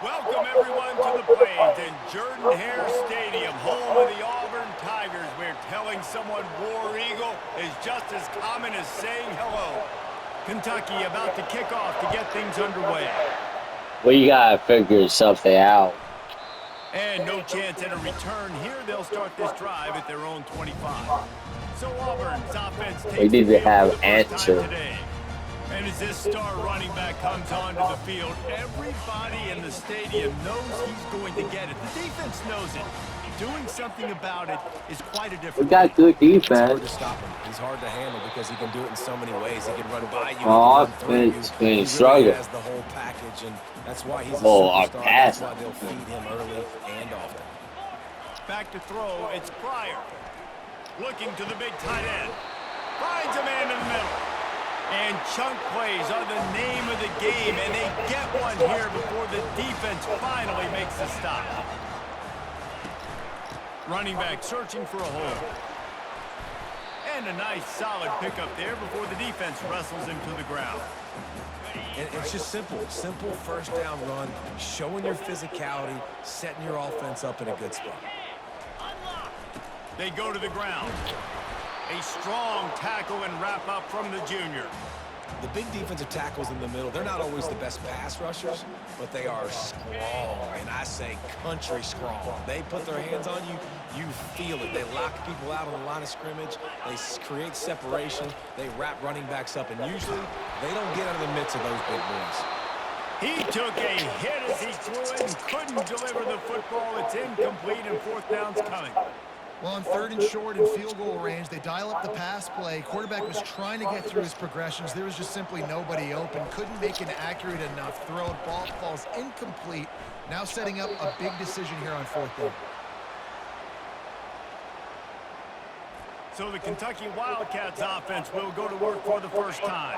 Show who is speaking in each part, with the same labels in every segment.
Speaker 1: Welcome, everyone, to the Plains in Jordan-Hare Stadium, home of the Auburn Tigers, where telling someone War Eagle is just as common as saying hello. Kentucky about to kick off to get things underway.
Speaker 2: We gotta figure something out.
Speaker 1: And no chance at a return here. They'll start this drive at their own 25. So Auburn's offense takes
Speaker 2: We need
Speaker 1: the
Speaker 2: to
Speaker 1: field for
Speaker 2: have
Speaker 1: the first
Speaker 2: answer.
Speaker 1: time today. And as this star running back comes onto the field, everybody in the stadium knows he's going to get it. The defense knows it. Doing something about it is quite a difference.
Speaker 2: We got good
Speaker 3: It's hard to
Speaker 2: defense.
Speaker 3: stop him. He's hard to handle because he can do it in so many ways. He can run by you, he can
Speaker 2: Our
Speaker 3: run through you.
Speaker 2: offense
Speaker 3: He
Speaker 2: been
Speaker 3: really
Speaker 2: struggling.
Speaker 3: has the whole package, and that's why he's a
Speaker 2: Oh, our
Speaker 3: superstar.
Speaker 2: pass.
Speaker 3: That's why they'll feed him early and often.
Speaker 1: Back to throw, it's Pryor. Looking to the big tight end. Finds a man in the middle. And chunk plays are the name of the game, and they get one here before the defense finally makes the stop. Running back searching for a hole. And a nice solid pickup there before the defense wrestles him to the ground.
Speaker 3: And it's just simple first down run, showing your physicality, setting your offense up in a good spot.
Speaker 1: They go to the ground. A strong tackle and wrap up from the junior.
Speaker 3: The big defensive tackles in the middle, they're not always the best pass rushers, but they are strong, and I say country strong. They put their hands on you, you feel it. They lock people out on the line of scrimmage. They create separation. They wrap running backs up, and usually they don't get out of the midst of those big boys.
Speaker 1: He took a hit as he threw it and couldn't deliver the football. It's incomplete, and fourth down's coming.
Speaker 4: Well, on 3rd and short and field goal range, they dial up the pass play. Quarterback was trying to get through his progressions. There was just simply nobody open. Couldn't make an accurate enough throw. Ball falls incomplete. Now setting up a big decision here on 4th down.
Speaker 1: So the Kentucky Wildcats offense will go to work for the first time.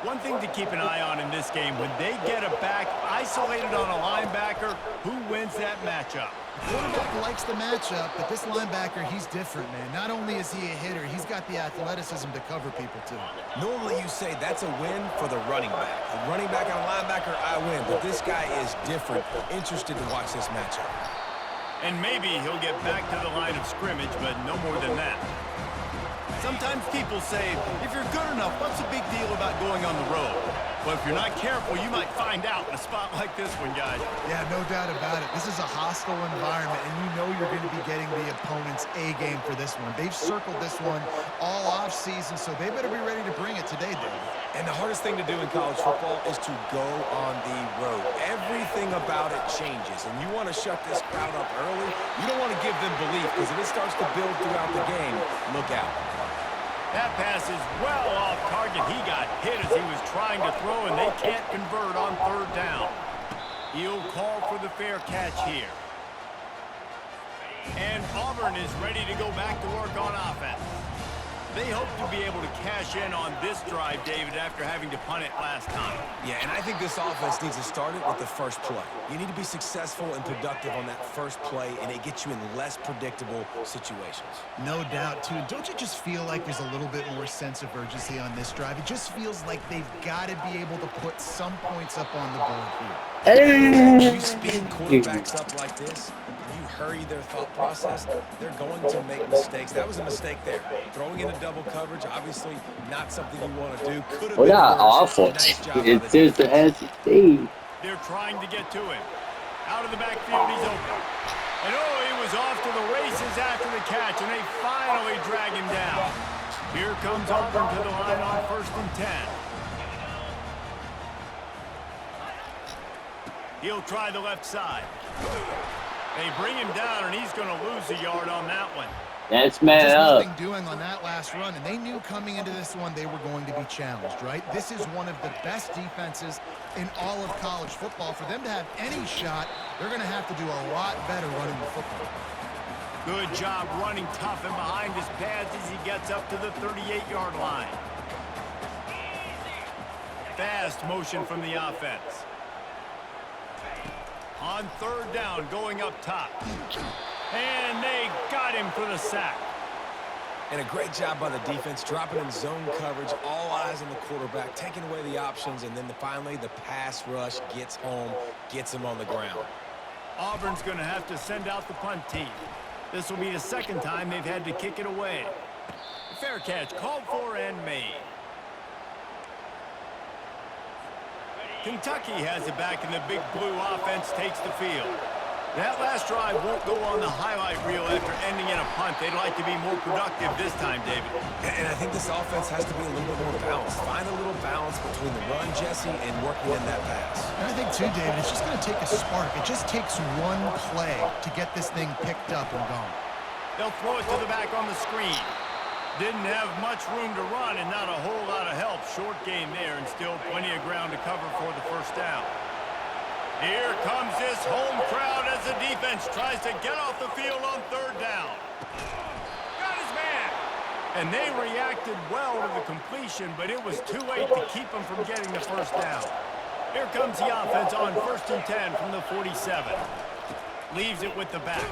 Speaker 1: One thing to keep an eye on in this game, when they get a back isolated on a linebacker, who wins that matchup?
Speaker 4: Quarterback likes the matchup, but this linebacker, he's different, man. Not only is he a hitter, he's got the athleticism to cover people, too.
Speaker 3: Normally you say that's a win for the running back. The running back on linebacker, I win. But this guy is different. Interested to watch this matchup.
Speaker 1: And maybe he'll get back to the line of scrimmage, but no more than that. Sometimes people say, if you're good enough, what's the big deal about going on the road? But if you're not careful, you might find out in a spot like this one, guys.
Speaker 4: Yeah, no doubt about it. This is a hostile environment, and you know you're going to be getting the opponent's A-game for this one. They've circled this one all off-season, so they better be ready to bring it today, David.
Speaker 3: And the hardest thing to do in college football is to go on the road. Everything about it changes, and you want to shut this crowd up early. You don't want to give them belief, because if it starts to build throughout the game, look out.
Speaker 1: That pass is well off target. He got hit as he was trying to throw, and they can't convert on 3rd down. He'll call for the fair catch here. And Auburn is ready to go back to work on offense. They hope to be able to cash in on this drive, David, after having to punt it last time.
Speaker 3: Yeah, and I think this offense needs to start it with the first play. You need to be successful and productive on that first play, and it gets you in less predictable situations.
Speaker 4: No doubt, too. Don't you just feel like there's a little bit more sense of urgency on this drive? It just feels like they've got to be able to put some points up on the board here.
Speaker 3: When you speed quarterbacks up like this, you hurry their thought process, they're going to make mistakes. That was a mistake there. Throwing into double coverage, obviously not something you want to do. Could have
Speaker 2: We're
Speaker 3: been
Speaker 2: not
Speaker 3: worse.
Speaker 2: awful.
Speaker 3: Nice job by
Speaker 2: It's
Speaker 3: the
Speaker 2: just the
Speaker 3: defense.
Speaker 2: SEC.
Speaker 1: They're trying to get to him. Out of the backfield, he's open. And oh, he was off to the races after the catch, and they finally drag him down. Here comes Auburn to the line on 1st and 10. He'll try the left side. They bring him down, and he's going to lose a yard on that one.
Speaker 2: That's man
Speaker 4: Just
Speaker 2: up.
Speaker 4: nothing doing on that last run, and they knew coming into this one they were going to be challenged, right? This is one of the best defenses in all of college football. For them to have any shot, they're going to have to do a lot better running the football.
Speaker 1: Good job running tough and behind his pads as he gets up to the 38-yard line. Fast motion from the offense. On 3rd down, going up top. And they got him for the sack.
Speaker 3: And a great job by the defense, dropping in zone coverage, all eyes on the quarterback, taking away the options, and then finally the pass rush gets home, gets him on the ground.
Speaker 1: Auburn's going to have to send out the punt team. This will be the second time they've had to kick it away. Fair catch called for and made. Kentucky has it back, and the big blue offense takes the field. That last drive won't go on the highlight reel after ending in a punt. They'd like to be more productive this time, David.
Speaker 3: And I think this offense has to be a little bit more balanced. Find a little balance between the run, Jesse, and working in that pass.
Speaker 4: And I think, too, David, it's just going to take a spark. It just takes one play to get this thing picked up and going.
Speaker 1: They'll throw it to the back on the screen. Didn't have much room to run and not a whole lot of help. Short game there and still plenty of ground to cover for the first down. Here comes this home crowd as the defense tries to get off the field on third down. Got his man. And they reacted well to the completion, but it was too late to keep them from getting the first down. Here comes the offense on 1st and 10 from the 47. Leaves it with the back.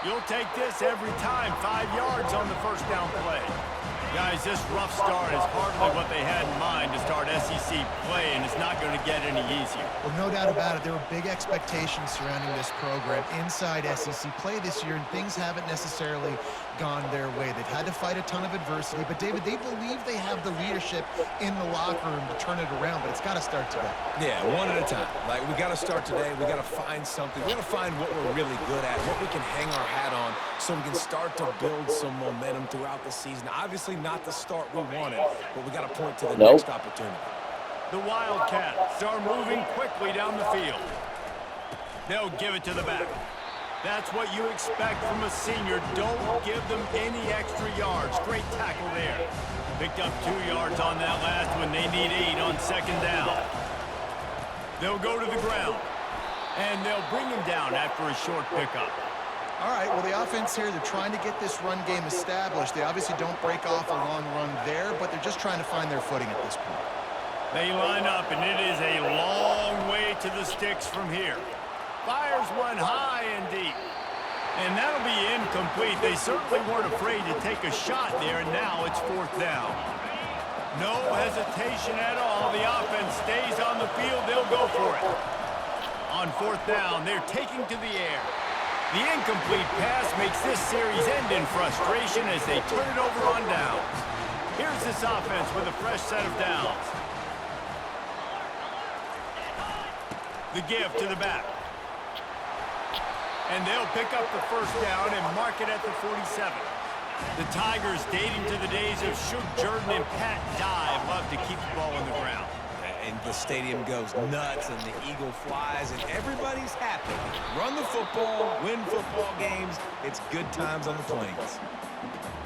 Speaker 1: You'll take this every time. 5 yards on the first down play. Guys, this rough start is hardly what they had in mind to start SEC play, and it's not going to get any easier.
Speaker 4: Well, no doubt about it. There were big expectations surrounding this program inside SEC play this year, and things haven't necessarily gone their way. They've had to fight a ton of adversity, but, David, they believe they have the leadership in the locker room to turn it around, but it's got to start today.
Speaker 3: Yeah, one at a time. Like, we got to start today. We got to find something. We got to find what we're really good at, what we can hang our hat on so we can start to build some momentum throughout the season. Obviously, not the start we wanted, but we got to point to the next opportunity.
Speaker 1: The Wildcats are moving quickly down the field. They'll give it to the back. That's what you expect from a senior. Don't give them any extra yards. Great tackle there. Picked up 2 yards on that last one. They need 8 on second down. They'll go to the ground, and they'll bring him down after a short pickup.
Speaker 4: All right, well, the offense here, they're trying to get this run game established. They obviously don't break off a long run there, but they're just trying to find their footing at this point.
Speaker 1: They line up, and it is a long way to the sticks from here. Fires one high and deep. And that'll be incomplete. They certainly weren't afraid to take a shot there, and now it's 4th down. No hesitation at all. The offense stays on the field. They'll go for it. On 4th down, they're taking to the air. The incomplete pass makes this series end in frustration as they turn it over on downs. Here's this offense with a fresh set of downs. The give to the back. And they'll pick up the first down and mark it at the 47. The Tigers, dating to the days of Shook Jordan and Pat Dye, love to keep the ball on the ground.
Speaker 3: And the stadium goes nuts, and the eagle flies, and everybody's happy. Run the football, win football games. It's good times on the Plains.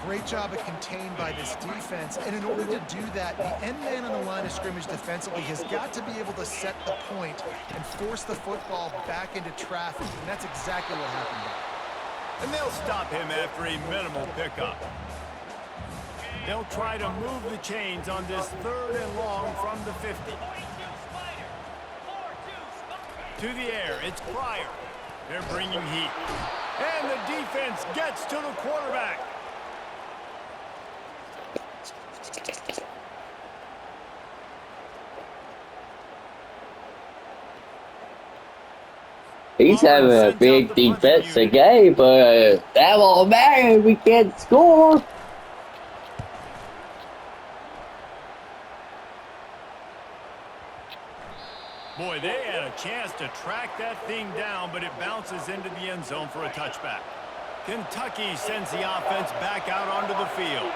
Speaker 4: Great job of contained by this defense, and in order to do that, the end man on the line of scrimmage defensively has got to be able to set the point and force the football back into traffic, and that's exactly what happened there.
Speaker 1: And they'll stop him after a minimal pickup. They'll try to move the chains on this 3rd and long from the 50. To the air, it's Pryor. They're bringing heat. And the defense gets to the quarterback.
Speaker 2: He's having a big defensive game, but that won't matter. We can't score.
Speaker 1: Boy, they had a chance to track that thing down, but it bounces into the end zone for a touchback. Kentucky sends the offense back out onto the field.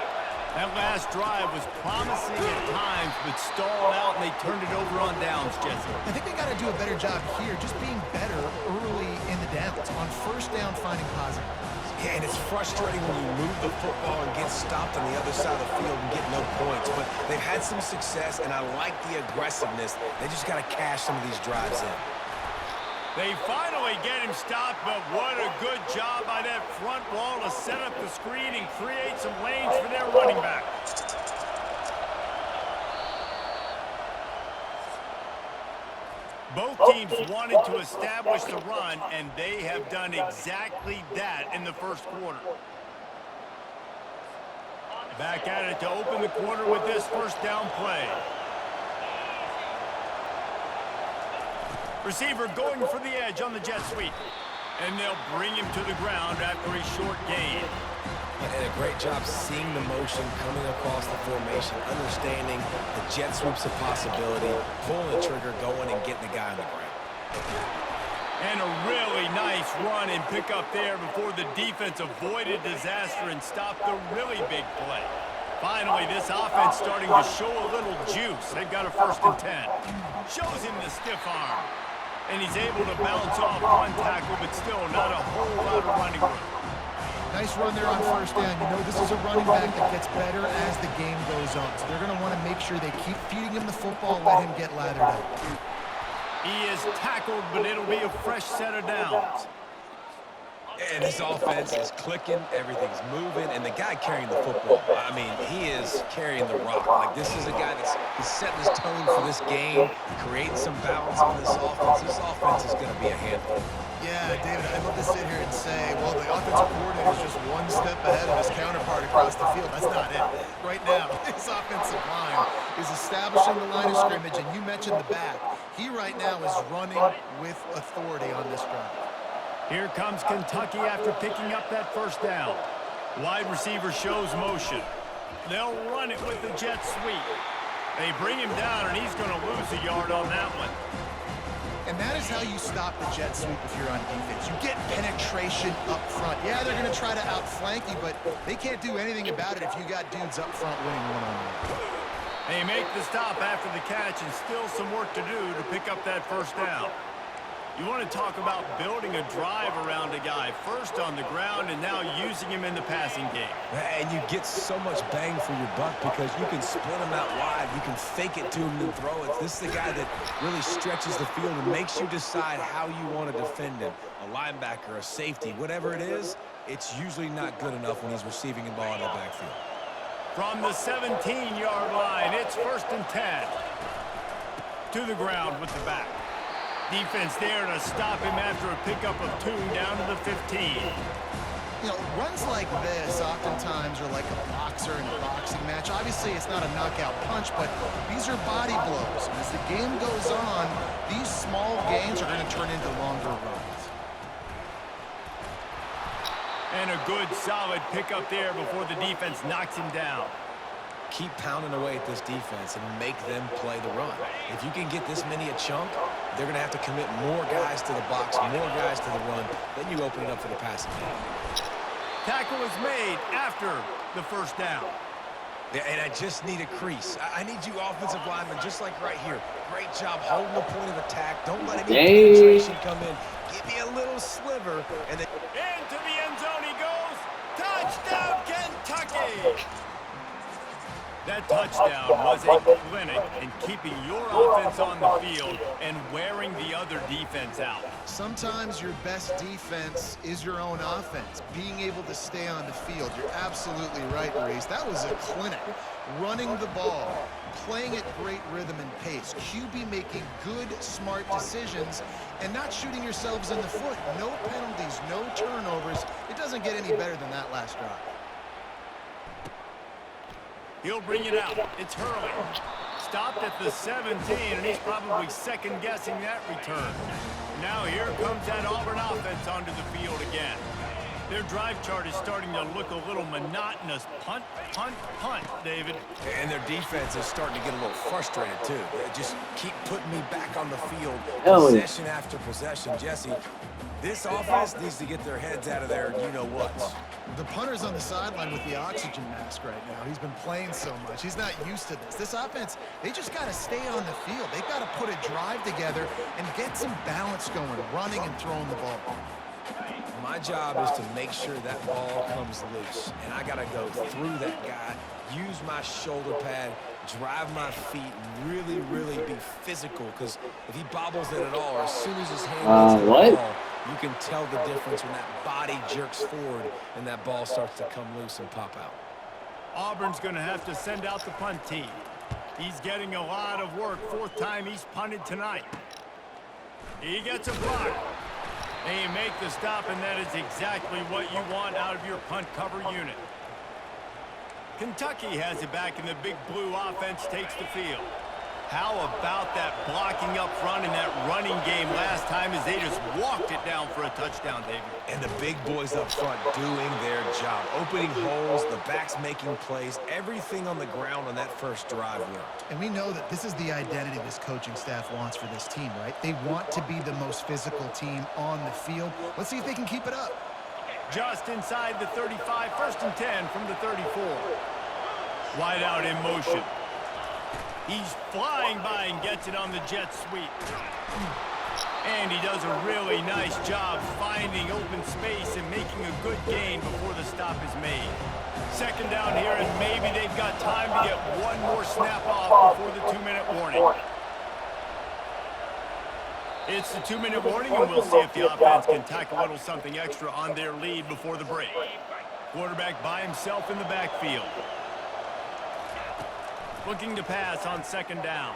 Speaker 1: That last drive was promising at times, but stalled out, and they turned it over on downs, Jesse.
Speaker 4: I think they got to do a better job here, just being better early in the downs. On 1st down, finding positive.
Speaker 3: Yeah, and it's frustrating when you move the football and get stopped on the other side of the field and get no points. But they've had some success, and I like the aggressiveness. They just got to cash some of these drives in.
Speaker 1: They finally get him stopped, but what a good job by that front wall to set up the screen and create some lanes for their running back. Both teams wanted to establish the run, and they have done exactly that in the first quarter. Back at it to open the corner with this first down play. Receiver going for the edge on the jet sweep. And they'll bring him to the ground after a short gain.
Speaker 3: And a great job seeing the motion coming across the formation, understanding the jet sweep's a possibility, pulling the trigger, going and getting the guy on the ground.
Speaker 1: And a really nice run and pick up there before the defense avoided disaster and stopped the really big play. Finally, this offense starting to show a little juice. They've got a 1st and 10. Shows him the stiff arm. And he's able to bounce off one tackle, but still not a whole lot of running room.
Speaker 4: Nice run there on 1st down. You know, this is a running back that gets better as the game goes on. So they're going to want to make sure they keep feeding him the football and let him get lathered up.
Speaker 1: He is tackled, but it'll be a fresh set of downs.
Speaker 3: And this offense is clicking, everything's moving, and the guy carrying the football, I mean, he is carrying the rock. Like, this is a guy he's setting his tone for this game, creating some balance on this offense. This offense is going to be a handful.
Speaker 4: Yeah, David, I'd love to sit here and say, well, the offensive coordinator is just one step ahead of his counterpart across the field. That's not it. Right now, his offensive line is establishing the line of scrimmage, and you mentioned the back. He right now is running with authority on this drive.
Speaker 1: Here comes Kentucky after picking up that 1st down. Wide receiver shows motion. They'll run it with the jet sweep. They bring him down, and he's going to lose a yard on that one.
Speaker 4: And that is how you stop the jet sweep if you're on defense. You get penetration up front. Yeah, they're going to try to outflank you, but they can't do anything about it if you got dudes up front winning one-on-one.
Speaker 1: They make the stop after the catch, and still some work to do to pick up that 1st down. You want to talk about building a drive around a guy, first on the ground and now using him in the passing game.
Speaker 3: And you get so much bang for your buck because you can split him out wide. You can fake it to him and throw it. This is the guy that really stretches the field and makes you decide how you want to defend him. A linebacker, a safety, whatever it is, it's usually not good enough when he's receiving the ball in the backfield.
Speaker 1: From the 17-yard line, it's 1st and 10. To the ground with the back. Defense there to stop him after a pickup of 2 down to the 15.
Speaker 4: You know, runs like this oftentimes are like a boxer in a boxing match. Obviously, it's not a knockout punch, but these are body blows. And as the game goes on, these small gains are going to turn into longer runs.
Speaker 1: And a good, solid pickup there before the defense knocks him down.
Speaker 3: Keep pounding away at this defense and make them play the run. If you can get this many a chunk, they're going to have to commit more guys to the box, more guys to the run. Then you open it up for the passing game.
Speaker 1: Tackle is made after the 1st down.
Speaker 3: Yeah, and I just need a crease. I need you offensive linemen, just like right here. Great job holding the point of attack. Don't let any penetration come in. Give me a little sliver. And then
Speaker 1: into the end zone he goes. Touchdown, Kentucky! That touchdown was a clinic in keeping your offense on the field and wearing the other defense out.
Speaker 4: Sometimes your best defense is your own offense, being able to stay on the field. You're absolutely right, Reese. That was a clinic. Running the ball, playing at great rhythm and pace, QB making good, smart decisions, and not shooting yourselves in the foot. No penalties, no turnovers. It doesn't get any better than that last drive.
Speaker 1: He'll bring it out. It's Hurley. Stopped at the 17, and he's probably second-guessing that return. Now here comes that Auburn offense onto the field again. Their drive chart is starting to look a little monotonous. Punt, punt, punt, David.
Speaker 3: And their defense is starting to get a little frustrated, too. They just keep putting me back on the field, possession after possession. Jesse, this offense needs to get their heads out of their you-know-whats.
Speaker 4: The punter's on the sideline with the oxygen mask right now. He's been playing so much. He's not used to this. This offense, they just got to stay on the field. They've got to put a drive together and get some balance going, running and throwing the ball.
Speaker 3: My job is to make sure that ball comes loose, and I got to go through that guy, use my shoulder pad, drive my feet, and really, really be physical, because if he bobbles it at all, or as soon as his hand gets to the ball, you can tell the difference when that body jerks forward and that ball starts to come loose and pop out.
Speaker 1: Auburn's going to have to send out the punt team. He's getting a lot of work. 4th time he's punted tonight. He gets a block. They make the stop, and that is exactly what you want out of your punt cover unit. Kentucky has it back, and the big blue offense takes the field. How about that blocking up front and that running game last time as they just walked it down for a touchdown, David?
Speaker 3: And the big boys up front doing their job. Opening holes, the backs making plays, everything on the ground on that first drive worked.
Speaker 4: And we know that this is the identity this coaching staff wants for this team, right? They want to be the most physical team on the field. Let's see if they can keep it up.
Speaker 1: Just inside the 35, 1st and 10 from the 34. Wide out in motion. He's flying by and gets it on the jet sweep. And he does a really nice job finding open space and making a good gain before the stop is made. 2nd down here, and maybe they've got time to get one more snap off before the 2-minute warning. It's the 2-minute warning, and we'll see if the offense can tack a little something extra on their lead before the break. Quarterback by himself in the backfield. Looking to pass on 2nd down.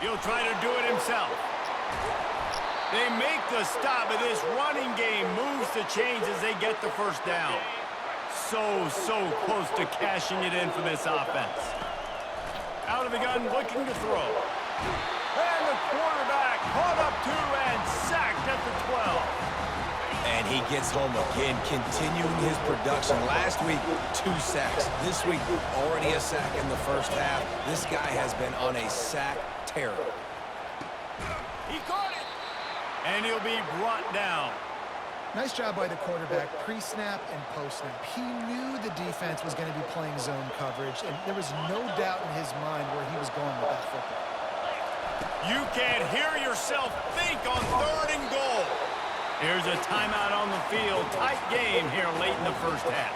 Speaker 1: He'll try to do it himself. They make the stop, but this running game moves the chains as they get the 1st down. So close to cashing it in for this offense. Out of the gun, looking to throw. And the quarterback caught up to and sacked at the 12.
Speaker 3: And he gets home again, continuing his production. Last week, 2 sacks. This week, already a sack in the first half. This guy has been on a sack terror.
Speaker 1: He caught it. And he'll be brought down.
Speaker 4: Nice job by the quarterback, pre-snap and post-snap. He knew the defense was going to be playing zone coverage, and there was no doubt in his mind where he was going with that football.
Speaker 1: You can't hear yourself think on 3rd and goal. Here's a timeout on the field. Tight game here late in the 1st half.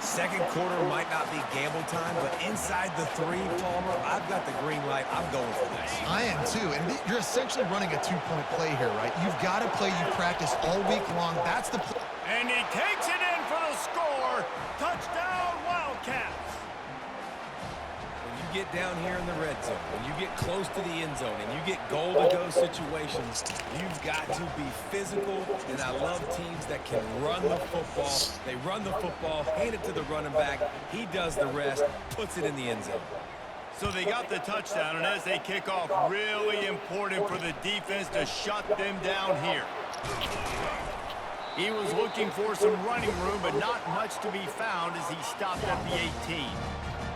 Speaker 3: 2nd quarter might not be gamble time, but inside the 3, Palmer, I've got the green light. I'm going for this.
Speaker 4: I am too, and you're essentially running a 2-point play here, right? You've got a play you practice all week long. That's the play.
Speaker 1: And he takes it in for the score. Touchdown, Wildcats.
Speaker 3: When you get down here in the red zone, when you get close to the end zone, and you get goal-to-go situations, you've got to be physical, and I love teams that can run the football. They run the football, hand it to the running back. He does the rest, puts it in the end zone.
Speaker 1: So they got the touchdown, and as they kick off, really important for the defense to shut them down here. He was looking for some running room, but not much to be found as he stopped at the 18.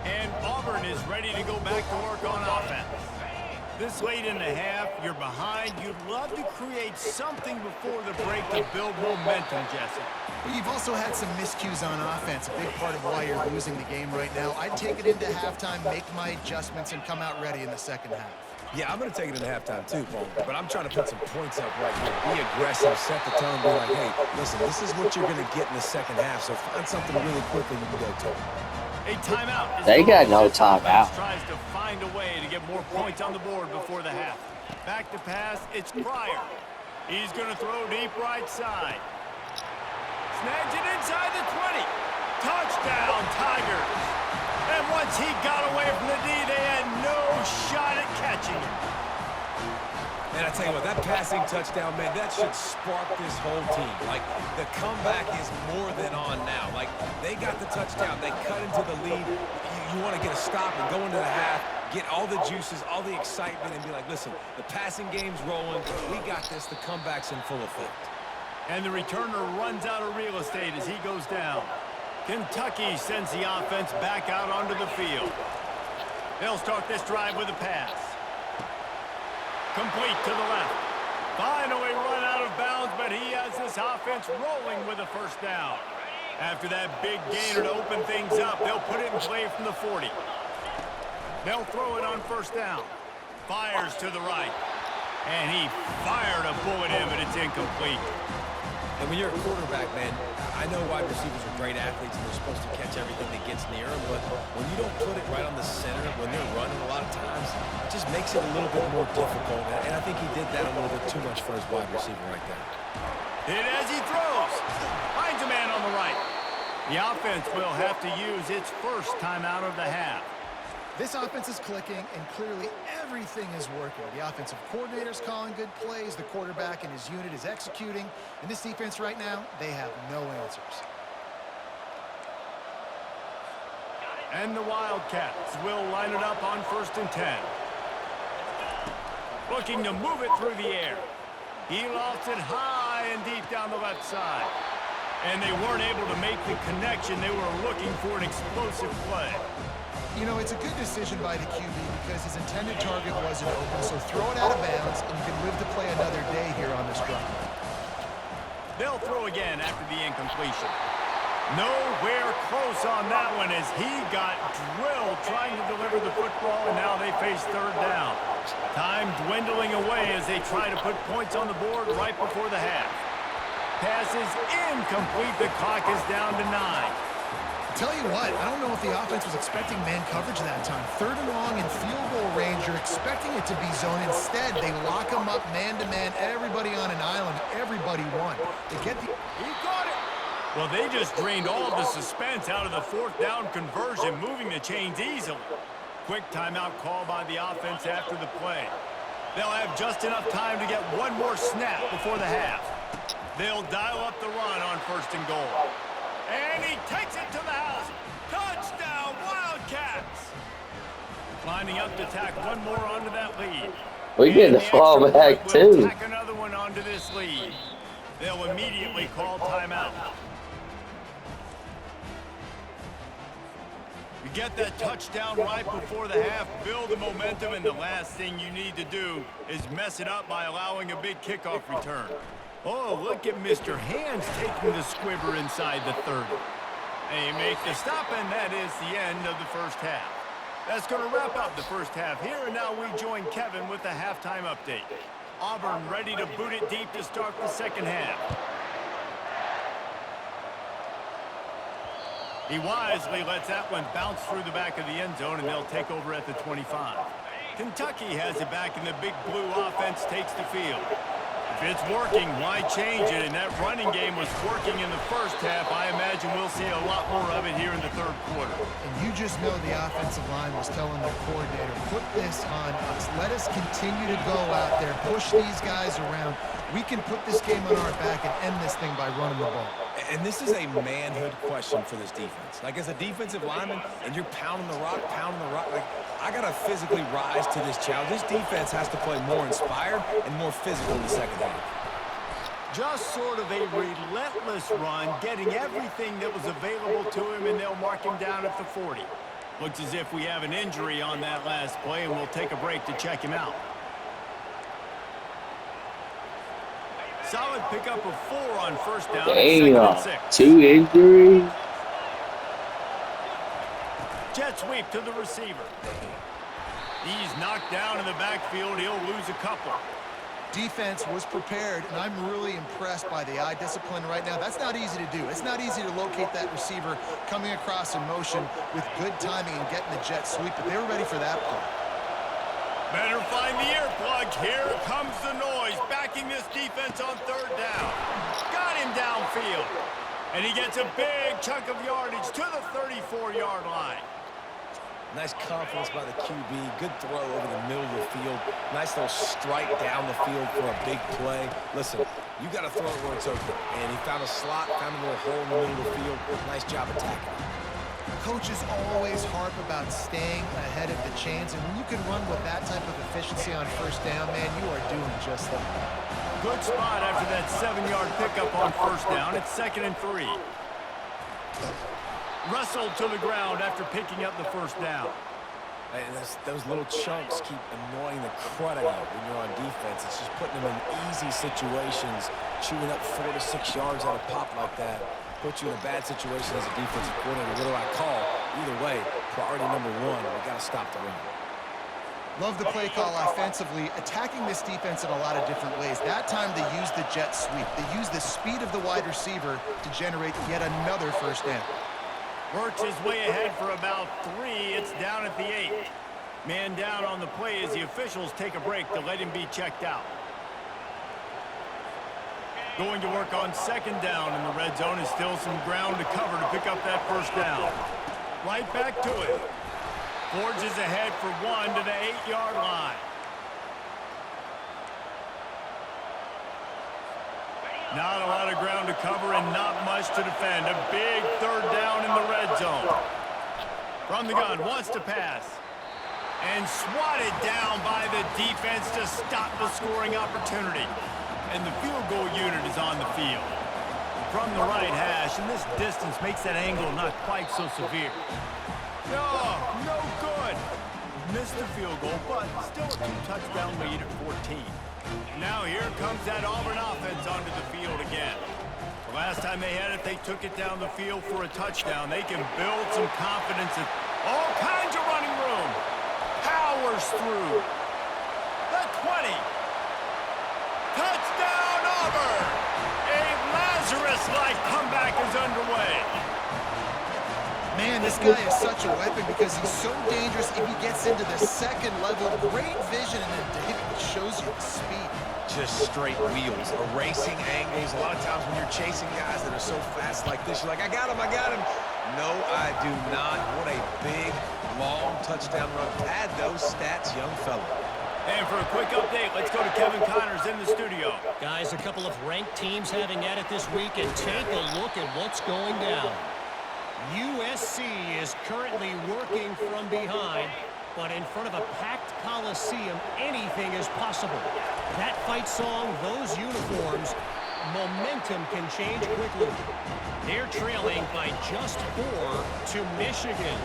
Speaker 1: And Auburn is ready to go back to work on offense. This late in the half, you're behind. You'd love to create something before the break to build momentum, Jesse.
Speaker 4: But you've also had some miscues on offense, a big part of why you're losing the game right now. I'd take it into halftime, make my adjustments, and come out ready in the 2nd half.
Speaker 3: Yeah, I'm going to take it into halftime too, Paul. But I'm trying to put some points up right here. Be aggressive, set the tone, be like, hey, listen, this is what you're going to get in the 2nd half, so find something really quickly you can go to.
Speaker 1: A timeout.
Speaker 2: They got no timeout.
Speaker 1: Tries to find a way to get more points on the board before the half. Back to pass, it's Pryor. He's going to throw deep right side. Snags it inside the 20. Touchdown, Tigers. And once he got away from the D, they had no shot at catching him.
Speaker 3: And I tell you what, that passing touchdown, man, that should spark this whole team. Like, the comeback is more than on now. Like, they got the touchdown. They cut into the lead. You want to get a stop and go into the half, get all the juices, all the excitement, and be like, listen, the passing game's rolling. We got this. The comeback's in full effect.
Speaker 1: And the returner runs out of real estate as he goes down. Kentucky sends the offense back out onto the field. They'll start this drive with a pass. Complete to the left. Finally run out of bounds, but he has this offense rolling with a 1st down. After that big gainer to open things up, they'll put it in play from the 40. They'll throw it on 1st down. Fires to the right. And he fired a bullet in, but it's incomplete.
Speaker 3: And when you're a quarterback, man, I know wide receivers are great athletes and they're supposed to catch everything that gets near them, but when you don't put it right on the center, when they're running a lot of times, it just makes it a little bit more difficult. And I think he did that a little bit too much for his wide receiver right there.
Speaker 1: Hit as he throws. Finds a man on the right. The offense will have to use its 1st timeout of the half.
Speaker 4: This offense is clicking, and clearly everything is working. The offensive coordinator's calling good plays, the quarterback and his unit is executing, and this defense right now, they have no answers.
Speaker 1: And the Wildcats will line it up on 1st and 10. Looking to move it through the air. He lost it high and deep down the left side. And they weren't able to make the connection. They were looking for an explosive play.
Speaker 4: You know, it's a good decision by the QB because his intended target wasn't open, so throw it out of bounds, and you can live to play another day here on this drive.
Speaker 1: They'll throw again after the incompletion. Nowhere close on that one as he got drilled trying to deliver the football, and now they face 3rd down. Time dwindling away as they try to put points on the board right before the half. Pass is incomplete. The clock is down to 9.
Speaker 4: Tell you what, I don't know if the offense was expecting man coverage that time. 3rd and long in field goal range, you're expecting it to be zone. Instead, they lock them up man-to-man, everybody on an island, everybody won. They get the...
Speaker 1: He got it! Well, they just drained all of the suspense out of the 4th down conversion, moving the chains easily. Quick timeout call by the offense after the play. They'll have just enough time to get one more snap before the half. They'll dial up the run on 1st and goal. And he takes it to the house. Touchdown, Wildcats! Lining up to tack one more onto that lead.
Speaker 2: We get the fall back too.
Speaker 1: Tack another one onto this lead. They'll immediately call timeout. You get that touchdown right before the half, build the momentum, and the last thing you need to do is mess it up by allowing a big kickoff return. Oh, look at Mr. Hands taking the squibber inside the 30. They make the stop, and that is the end of the 1st half. That's going to wrap up the 1st half here, and now we join Kevin with the halftime update. Auburn ready to boot it deep to start the 2nd half. He wisely lets that one bounce through the back of the end zone, and they'll take over at the 25. Kentucky has it back, and the big blue offense takes the field. If it's working, why change it? And that running game was working in the 1st half. I imagine we'll see a lot more of it here in the 3rd quarter.
Speaker 4: And you just know the offensive line was telling their coordinator, put this on us. Let us continue to go out there, push these guys around. We can put this game on our back and end this thing by running the ball.
Speaker 3: And this is a manhood question for this defense. Like, as a defensive lineman, and you're pounding the rock, like, I got to physically rise to this challenge. This defense has to play more inspired and more physical in the 2nd half.
Speaker 1: Just sort of a relentless run, getting everything that was available to him, and they'll mark him down at the 40. Looks as if we have an injury on that last play, and we'll take a break to check him out. Solid pickup of 4 on 1st down.
Speaker 2: Damn,
Speaker 1: 6.
Speaker 2: 2 injuries.
Speaker 1: Jet sweep to the receiver. He's knocked down in the backfield. He'll lose a couple.
Speaker 4: Defense was prepared, and I'm really impressed by the eye discipline right now. That's not easy to do. It's not easy to locate that receiver coming across in motion with good timing and getting the jet sweep, but they were ready for that play.
Speaker 1: Better find the earplug. Here comes the noise, backing this defense on 3rd down. Got him downfield. And he gets a big chunk of yardage to the 34-yard line.
Speaker 3: Nice confidence by the QB. Good throw over the middle of the field. Nice little strike down the field for a big play. Listen, you got to throw it where it's open. And he found a slot, found a little hole in the middle of the field. Nice job attacking.
Speaker 4: Coaches always harp about staying ahead of the chains, and when you can run with that type of efficiency on 1st down, man, you are doing just that.
Speaker 1: Good spot after that 7-yard pickup on 1st down. It's 2nd and 3. Wrestled to the ground after picking up the 1st down.
Speaker 3: And those little chunks keep annoying the crud out of you when you're on defense. It's just putting them in easy situations, shooting up 4 to 6 yards at a pop like that. Put you in a bad situation as a defensive coordinator. What do I call? Either way, priority number 1, we got to stop the run.
Speaker 4: Love the play call offensively, attacking this defense in a lot of different ways. That time they used the jet sweep. They used the speed of the wide receiver to generate yet another 1st down.
Speaker 1: Works his way ahead for about 3. It's down at the 8. Man down on the play as the officials take a break to let him be checked out. Going to work on 2nd down in the red zone. Is still some ground to cover to pick up that 1st down. Right back to it. Forges ahead for 1 to the 8-yard line. Not a lot of ground to cover and not much to defend. A big 3rd down in the red zone. From the gun, wants to pass. And swatted down by the defense to stop the scoring opportunity. And the field goal unit is on the field. From the right hash, and this distance makes that angle not quite so severe. No good. Missed the field goal, but still a 2-touchdown lead at 14. Now here comes that Auburn offense onto the field again. The last time they had it, they took it down the field for a touchdown. They can build some confidence and all kinds of running room. Powers through. The 20. Touchdown, Auburn! A Lazarus-like comeback is underway.
Speaker 4: Man, this guy is such a weapon because he's so dangerous if he gets into the second level. Great vision, and then David shows you the speed.
Speaker 3: Just straight wheels, erasing angles. A lot of times when you're chasing guys that are so fast like this, you're like, I got him. No, I do not. What a big, long touchdown run. Pad those stats, young fella.
Speaker 1: And for a quick update, let's go to Kevin Connors in the studio.
Speaker 5: Guys, a couple of ranked teams having at it this week, and take a look at what's going down. USC is currently working from behind, but in front of a packed Coliseum, anything is possible. That fight song, those uniforms, momentum can change quickly. They're trailing by just 4 to Michigan.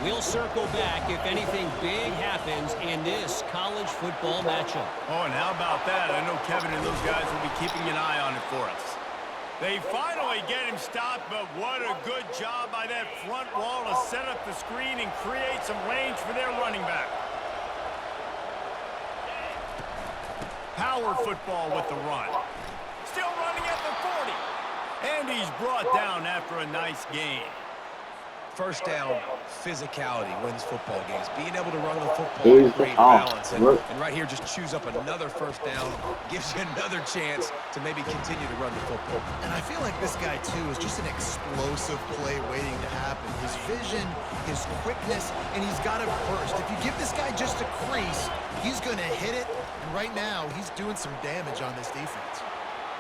Speaker 5: We'll circle back if anything big happens in this college football matchup.
Speaker 1: Oh, and how about that? I know Kevin and those guys will be keeping an eye on it for us. They finally get him stopped, but what a good job by that front wall to set up the screen and create some range for their running back. Power football with the run. Still running at the 40. And he's brought down after a nice gain.
Speaker 3: First down, physicality wins football games. Being able to run the football with great balance. And right here, just choose up another first down. Gives you another chance to maybe continue to run the football.
Speaker 4: And I feel like this guy, too, is just an explosive play waiting to happen. His vision, his quickness, and he's got a burst. If you give this guy just a crease, he's going to hit it. And right now, he's doing some damage on this defense.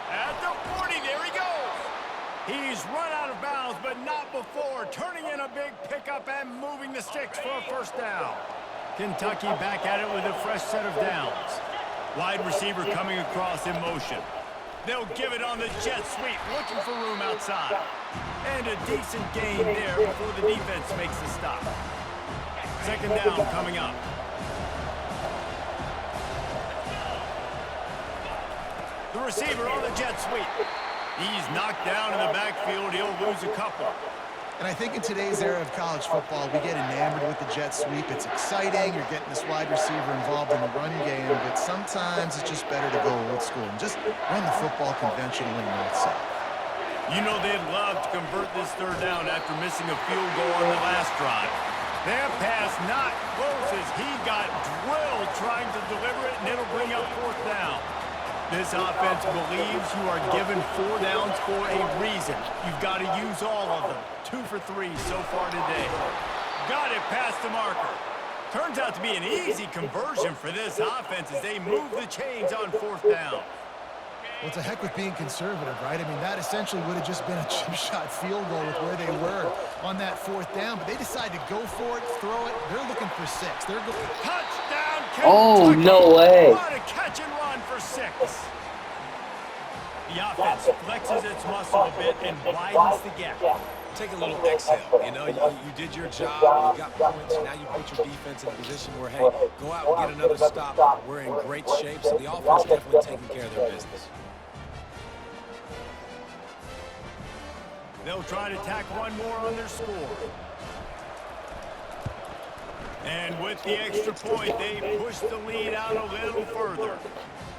Speaker 1: At the 40, there he goes. He's run out of bounds, but not before. Turning in a big pickup and moving the sticks for a first down. Kentucky back at it with a fresh set of downs. Wide receiver coming across in motion. They'll give it on the jet sweep, looking for room outside. And a decent gain there before the defense makes the stop. Second down coming up. The receiver on the jet sweep. He's knocked down in the backfield. He'll lose a couple.
Speaker 4: And I think in today's era of college football, we get enamored with the jet sweep. It's exciting. You're getting this wide receiver involved in the run game, but sometimes it's just better to go old school and just run the football conventionally north-south.
Speaker 1: You know they'd love to convert this third down after missing a field goal on the last drive. That pass not close as he got drilled trying to deliver it, and it'll bring up fourth down. This offense believes you are given 4 downs for a reason. You've got to use all of them. 2 for 3 so far today. Got it past the marker. Turns out to be an easy conversion for this offense as they move the chains on fourth down.
Speaker 4: Well, to heck with being conservative, right? I mean, that essentially would have just been a chip shot field goal with where they were on that fourth down, but they decided to go for it, throw it. They're looking for 6. They're going
Speaker 1: touchdown, Kentucky!
Speaker 2: Oh, no way.
Speaker 1: What a catch and run for 6. The offense flexes its muscle a bit and widens the gap.
Speaker 3: Take a little exhale. You know, you did your job, you got points, now you put your defense in a position where, hey, go out and get another stop. We're in great shape, so the offense definitely taking care of their business.
Speaker 1: They'll try to tack one more on their score. And with the extra point, they push the lead out a little further.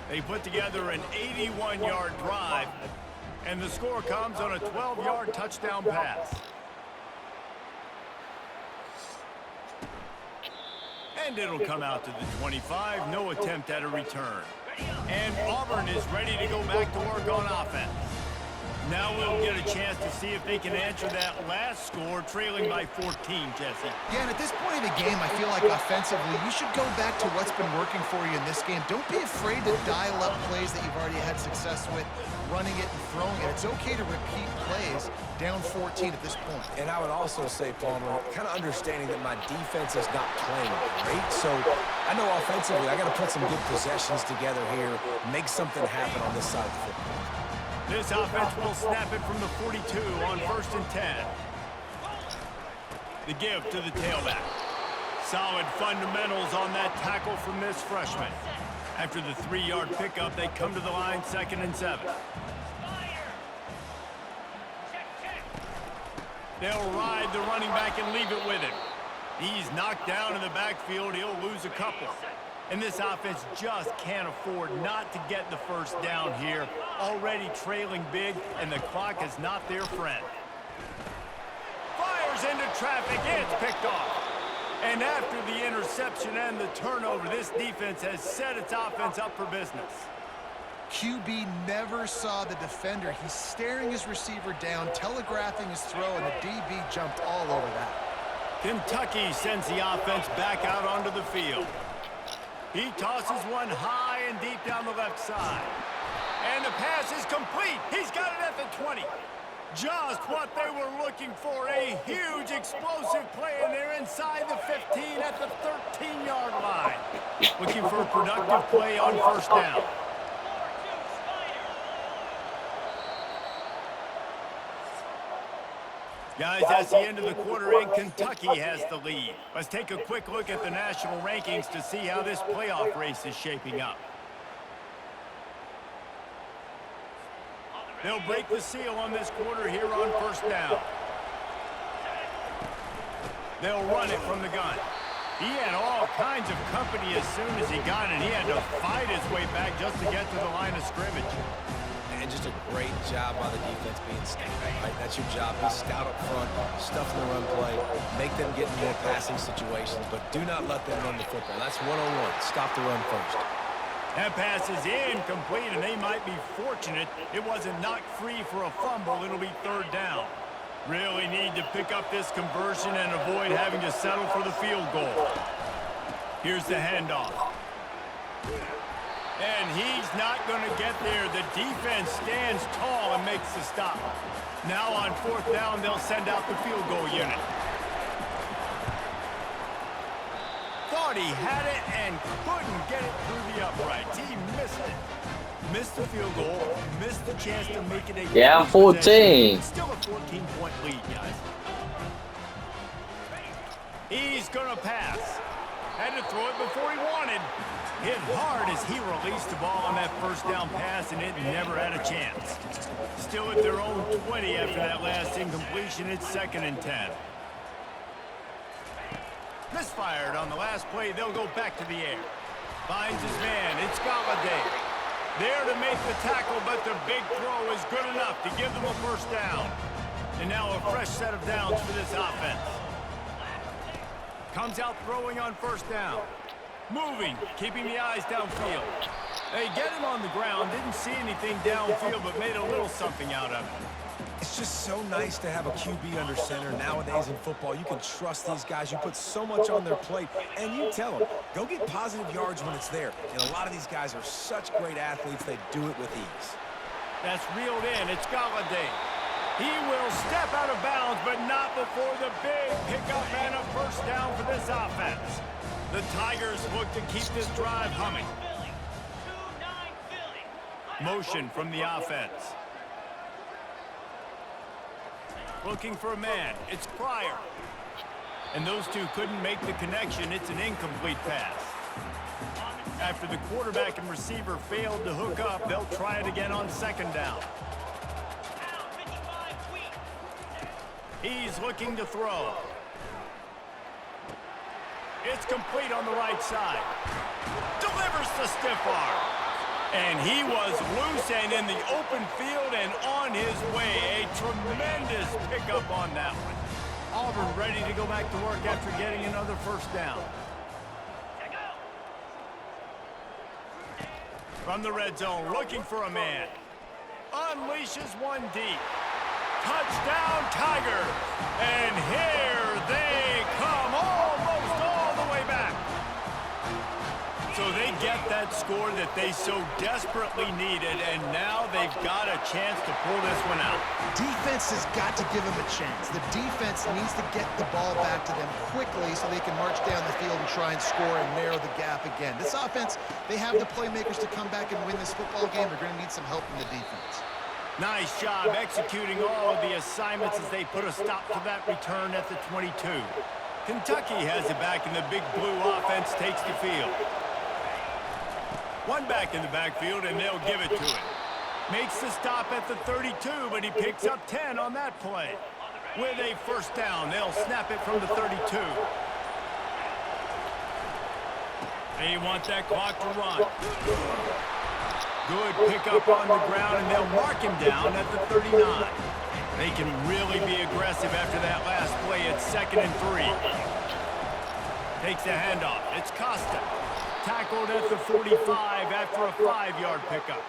Speaker 1: They put together an 81-yard drive, and the score comes on a 12-yard touchdown pass. And it'll come out to the 25, no attempt at a return. And Auburn is ready to go back to work on offense. Now we'll get a chance to see if they can answer that last score, trailing by 14, Jesse.
Speaker 4: Yeah, and at this point of the game, I feel like offensively, you should go back to what's been working for you in this game. Don't be afraid to dial up plays that you've already had success with, running it and throwing it. It's okay to repeat plays, down 14 at this point.
Speaker 3: And I would also say, Palmer, kind of understanding that my defense is not playing great. So I know offensively I got to put some good possessions together here, make something happen on this side of the football.
Speaker 1: This offense will snap it from the 42 on 1st and 10. The give to the tailback. Solid fundamentals on that tackle from this freshman. After the 3-yard pickup, they come to the line 2nd and 7. They'll ride the running back and leave it with him. He's knocked down in the backfield. He'll lose a couple. And this offense just can't afford not to get the first down here. Already trailing big, and the clock is not their friend. Fires into traffic. It's picked off. And after the interception and the turnover, this defense has set its offense up for business.
Speaker 4: QB never saw the defender. He's staring his receiver down, telegraphing his throw, and the DB jumped all over that.
Speaker 1: Kentucky sends the offense back out onto the field. He tosses one high and deep down the left side. And the pass is complete. He's got it at the 20. Just what they were looking for. A huge explosive play, and they're inside the 15 at the 13-yard line. Looking for a productive play on 1st down. Guys, that's the end of the quarter, and Kentucky has the lead. Let's take a quick look at the national rankings to see how this playoff race is shaping up. They'll break the seal on this quarter here on 1st down. They'll run it from the gun. He had all kinds of company as soon as he got it. He had to fight his way back just to get to the line of scrimmage.
Speaker 3: And just a great job by the defense being stout. Right? That's your job. Be stout up front, stuff in the run play, make them get in more passing situations, but do not let them run the football. That's one-on-one. Stop the run first.
Speaker 1: That pass is incomplete, and they might be fortunate it wasn't knocked free for a fumble. It'll be 3rd down. Really need to pick up this conversion and avoid having to settle for the field goal. Here's the handoff. And he's not going to get there. The defense stands tall and makes the stop. Now on 4th down, they'll send out the field goal unit. Thought he had it and couldn't get it through the uprights. He missed it. Missed the field goal, missed the chance to make it a
Speaker 2: Yeah, 14.
Speaker 1: Still a 14-point lead, guys. He's going to pass. Had to throw it before he wanted. Hit hard as he released the ball on that 1st down pass, and it never had a chance. Still at their own 20 after that last incompletion. It's 2nd and 10. Misfired on the last play. They'll go back to the air. Finds his man. It's Galladay. There to make the tackle, but the big throw is good enough to give them a 1st down. And now a fresh set of downs for this offense. Comes out throwing on 1st down. Moving, keeping the eyes downfield. They get him on the ground. Didn't see anything downfield, but made a little something out of it.
Speaker 3: It's just so nice to have a QB under center. Nowadays in football, you can trust these guys. You put so much on their plate, and you tell them, go get positive yards when it's there. And a lot of these guys are such great athletes, they do it with ease.
Speaker 1: That's reeled in. It's Galladay. He will step out of bounds, but not before the big pickup and a 1st down for this offense. The Tigers look to keep this drive humming. Motion from the offense. Looking for a man. It's Pryor. And those two couldn't make the connection. It's an incomplete pass. After the quarterback and receiver failed to hook up, they'll try it again on 2nd down. He's looking to throw. It's complete on the right side. Delivers the stiff arm. And he was loose and in the open field and on his way. A tremendous pickup on that one. Auburn ready to go back to work after getting another 1st down. From the red zone, looking for a man. Unleashes one deep. Touchdown, Tigers. And here they come, almost all the way back. So they get that score that they so desperately needed, and now they've got a chance to pull this one out.
Speaker 4: Defense has got to give them a chance. The defense needs to get the ball back to them quickly so they can march down the field and try and score and narrow the gap again. This offense, they have the playmakers to come back and win this football game. They're going to need some help from the defense.
Speaker 1: Nice job executing all of the assignments as they put a stop to that return at the 22. Kentucky has it back, and the big blue offense takes the field. One back in the backfield, and they'll give it to him. Makes the stop at the 32, but he picks up 10 on that play. With a first down, they'll snap it from the 32. They want that clock to run. Good pickup on the ground, and they'll mark him down at the 39. They can really be aggressive after that last play. It's 2nd and 3. Takes the handoff. It's Costa. Tackled at the 45 after a 5-yard pickup.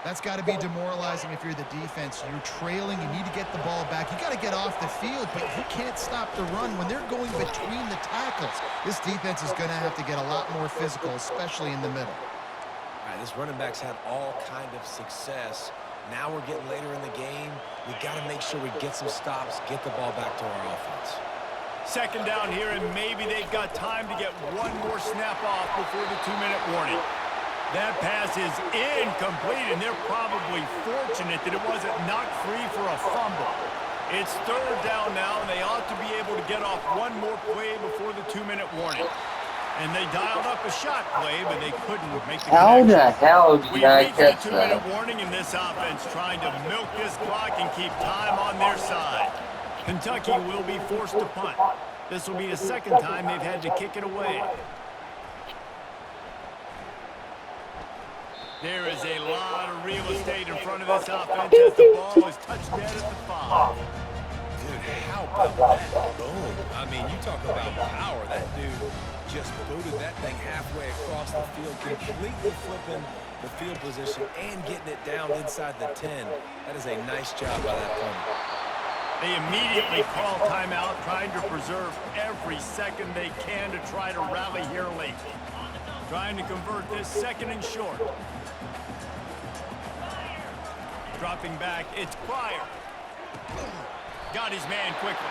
Speaker 4: That's got to be demoralizing if you're the defense. You're trailing. You need to get the ball back. You got to get off the field, but you can't stop the run when they're going between the tackles. This defense is going to have to get a lot more physical, especially in the middle.
Speaker 3: All right, this running back's had all kind of success. Now we're getting later in the game. We got to make sure we get some stops, get the ball back to our offense.
Speaker 1: 2nd down here, and maybe they've got time to get one more snap off before the 2-minute warning. That pass is incomplete, and they're probably fortunate that it wasn't knocked free for a fumble. It's 3rd down now, and they ought to be able to get off one more play before the 2-minute warning. And they dialed up a shot play, but they couldn't make the
Speaker 2: How
Speaker 1: connection.
Speaker 2: the hell did I
Speaker 1: We've
Speaker 2: catch
Speaker 1: reached the 2-minute
Speaker 2: that?
Speaker 1: warning in this offense, trying to milk this clock and keep time on their side. Kentucky will be forced to punt. This will be the 2nd time they've had to kick it away. There is a lot of real estate in front of this offense as the ball is touched dead at the 5.
Speaker 3: Dude, how about that? Boom. I mean, you talk about power. That dude just booted that thing halfway across the field, completely flipping the field position and getting it down inside the 10. That is a nice job by that punter.
Speaker 1: They immediately call timeout, trying to preserve every second they can to try to rally here late. Trying to convert this 2nd and short. Dropping back, it's Pryor. Got his man quickly.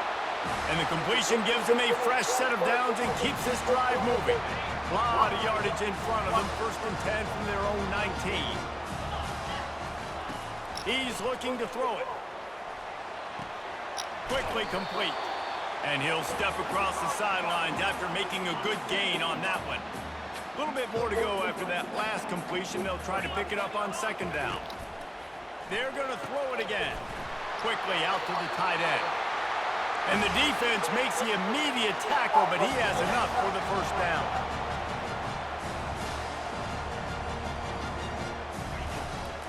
Speaker 1: And the completion gives him a fresh set of downs and keeps this drive moving. A lot of yardage in front of them. 1st and 10 from their own 19. He's looking to throw it. Quickly complete. And he'll step across the sidelines after making a good gain on that one. A little bit more to go after that last completion. They'll try to pick it up on 2nd down. They're going to throw it again. Quickly out to the tight end. And the defense makes the immediate tackle, but he has enough for the 1st down.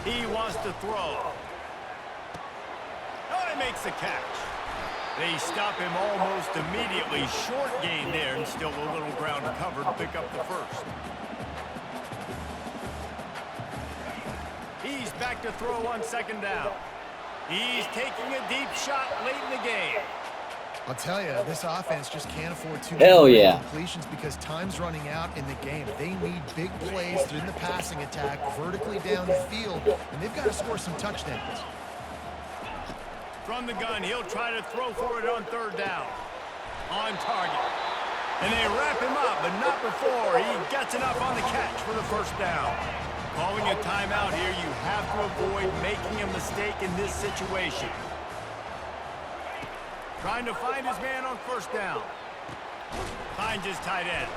Speaker 1: He wants to throw. Oh, he makes the catch. They stop him almost immediately. Short gain there, and still a little ground covered to pick up the 1st. He's back to throw on 2nd down. He's taking a deep shot late in the game.
Speaker 4: I'll tell you, this offense just can't afford too
Speaker 2: Hell
Speaker 4: many
Speaker 2: yeah.
Speaker 4: completions because time's running out in the game. They need big plays in the passing attack, vertically down the field, and they've got to score some touchdowns.
Speaker 1: From the gun, he'll try to throw for it on 3rd down. On target. And they wrap him up, but not before he gets enough on the catch for the 1st down. Calling a timeout here, you have to avoid making a mistake in this situation. Trying to find his man on 1st down. Finds his tight end.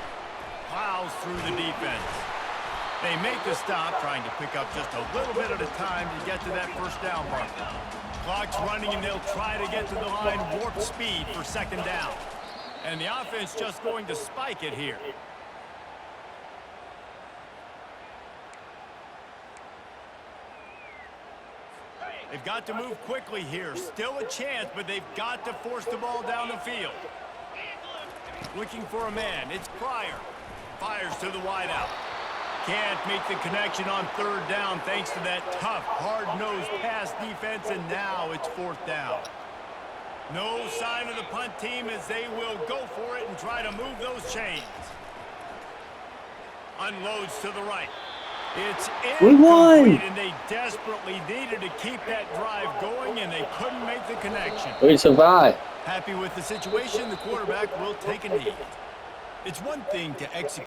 Speaker 1: Plows through the defense. They make the stop, trying to pick up just a little bit at a time to get to that 1st down marker. Clock's running, and they'll try to get to the line warp speed for 2nd down. And the offense just going to spike it here. They've got to move quickly here. Still a chance, but they've got to force the ball down the field. Looking for a man. It's Pryor. Fires to the wideout. Can't make the connection on 3rd down thanks to that tough, hard-nosed pass defense, and now it's 4th down. No sign of the punt team as they will go for it and try to move those chains. Unloads to the right. It's
Speaker 2: We won.
Speaker 1: incomplete, and they desperately needed to keep that drive going, and they couldn't make the connection.
Speaker 2: We survived.
Speaker 1: Happy with the situation, the quarterback will take a knee. It's one thing to execute.